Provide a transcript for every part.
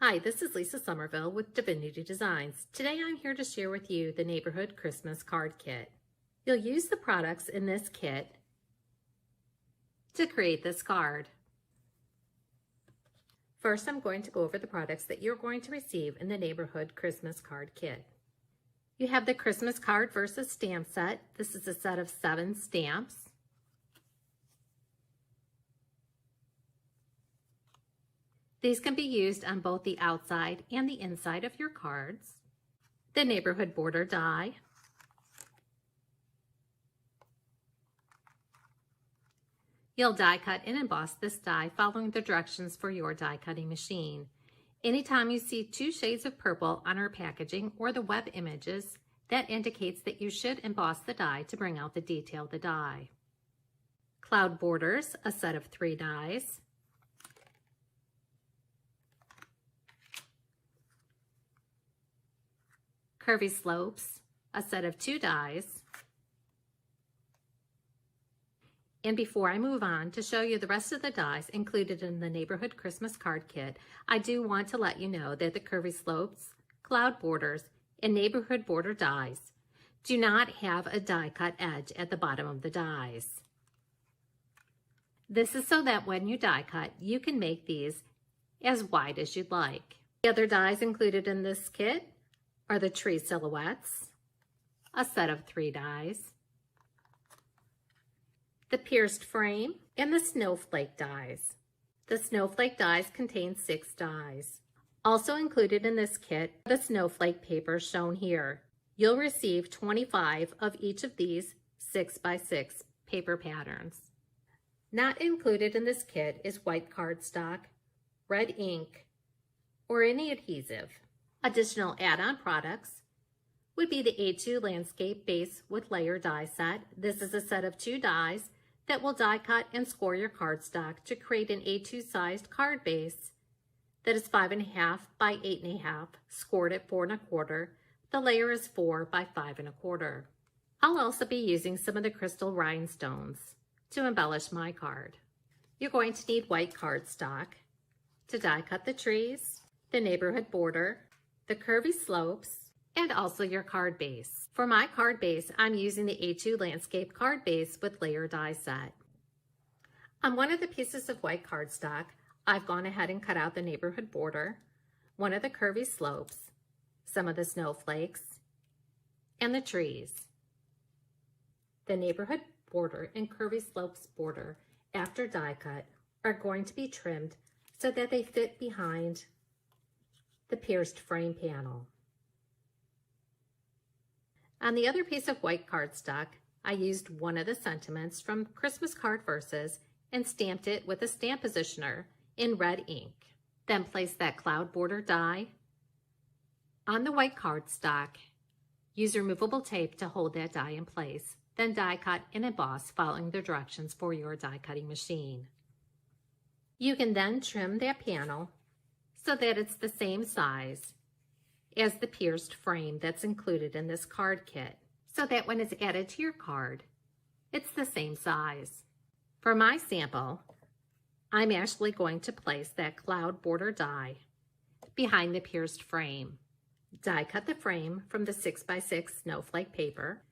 Hi, this is Lisa Somerville with Divinity Designs. Today I'm here to share with you the Neighborhood Christmas Card Kit. You'll use the products in this kit to create this card. First, I'm going to go over the products that you're going to receive in the Neighborhood Christmas Card Kit. You have the Christmas Card versus Stamp Set. This is a set of 7 stamps. These can be used on both the outside and the inside of your cards. The neighborhood border die. You'll die cut and emboss this die following the directions for your die cutting machine. Anytime you see 2 shades of purple on our packaging or the web images, that indicates that you should emboss the die to bring out the detail of the die. Cloud borders, a set of 3 dies. Curvy slopes, a set of 2 dies. And before I move on to show you the rest of the dies included in the Neighborhood Christmas Card Kit, I do want to let you know that the curvy slopes, cloud borders, and neighborhood border dies do not have a die cut edge at the bottom of the dies. This is so that when you die cut, you can make these as wide as you'd like. The other dies included in this kit are the tree silhouettes, a set of 3 dies, the pierced frame, and the snowflake dies. The snowflake dies contain 6 dies. Also included in this kit, the snowflake paper shown here. You'll receive 25 of each of these 6x6 paper patterns. Not included in this kit is white cardstock, red ink, or any adhesive. Additional add-on products would be the A2 Landscape Base with Layer die set. This is a set of 2 dies that will die cut and score your cardstock to create an A2 sized card base that is 5.5 by 8.5, scored at 4 1/4. The layer is 4 by 5 1/4. I'll also be using some of the crystal rhinestones to embellish my card. You're going to need white cardstock to die cut the trees, the neighborhood border, the curvy slopes, and also your card base. For my card base, I'm using the A2 Landscape Card Base with Layer die set. On one of the pieces of white cardstock, I've gone ahead and cut out the neighborhood border, one of the curvy slopes, some of the snowflakes, and the trees. The neighborhood border and curvy slopes border, after die cut, are going to be trimmed so that they fit behind the pierced frame panel. On the other piece of white cardstock, I used one of the sentiments from Christmas Card Verses and stamped it with a stamp positioner in red ink. Then place that cloud border die on the white cardstock. Use removable tape to hold that die in place. Then die cut and emboss following the directions for your die cutting machine. You can then trim that panel so that it's the same size as the pierced frame that's included in this card kit, so that when it's added to your card, it's the same size. For my sample, I'm actually going to place that cloud border die behind the pierced frame. Die cut the frame from the 6x6 snowflake paper.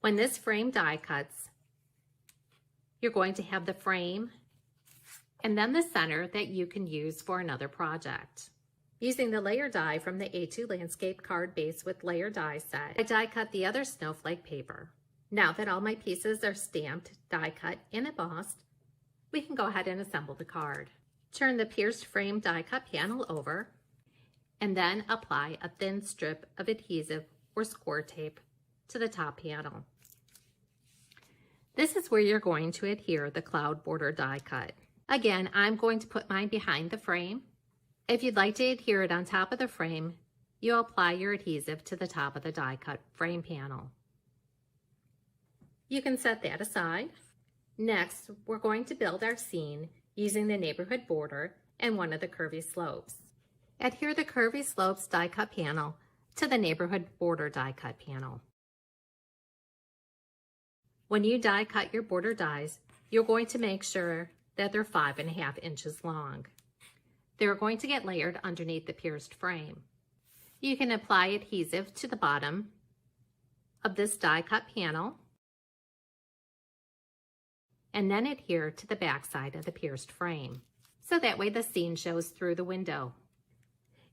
When this frame die cuts, you're going to have the frame and then the center that you can use for another project. Using the layer die from the A2 Landscape Card Base with Layer die set, I die cut the other snowflake paper. Now that all my pieces are stamped, die cut, and embossed, we can go ahead and assemble the card. Turn the pierced frame die cut panel over, and then apply a thin strip of adhesive or score tape to the top panel. This is where you're going to adhere the cloud border die cut. Again, I'm going to put mine behind the frame. If you'd like to adhere it on top of the frame, you'll apply your adhesive to the top of the die cut frame panel. You can set that aside. Next, we're going to build our scene using the neighborhood border and one of the curvy slopes. Adhere the curvy slopes die cut panel to the neighborhood border die cut panel. When you die cut your border dies, you're going to make sure that they're 5.5 inches long. They're going to get layered underneath the pierced frame. You can apply adhesive to the bottom of this die cut panel and then adhere to the back side of the pierced frame, so that way the scene shows through the window.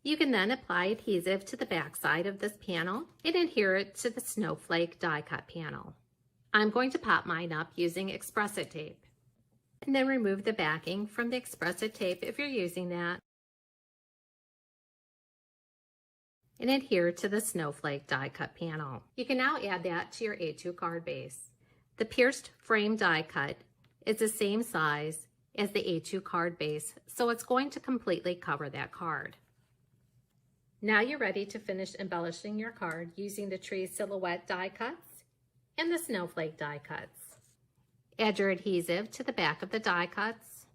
You can then apply adhesive to the back side of this panel and adhere it to the snowflake die cut panel. I'm going to pop mine up using Espresso tape, and then remove the backing from the Espresso tape if you're using that, and adhere to the snowflake die cut panel. You can now add that to your A2 card base. The pierced frame die cut is the same size as the A2 card base, so it's going to completely cover that card. Now you're ready to finish embellishing your card using the tree silhouette die cuts and the snowflake die cuts. Add your adhesive to the back of the die cuts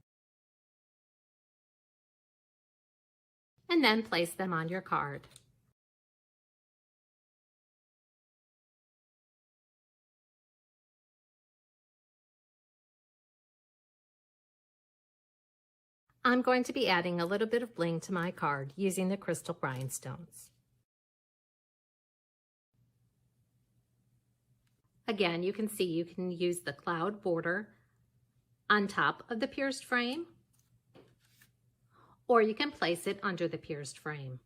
and then place them on your card. I'm going to be adding a little bit of bling to my card using the crystal rhinestones. Again, you can see you can use the cloud border on top of the pierced frame, or you can place it under the pierced frame.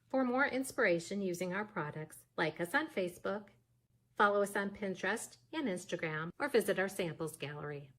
For more inspiration using our products, like us on Facebook, follow us on Pinterest and Instagram, or visit our samples gallery.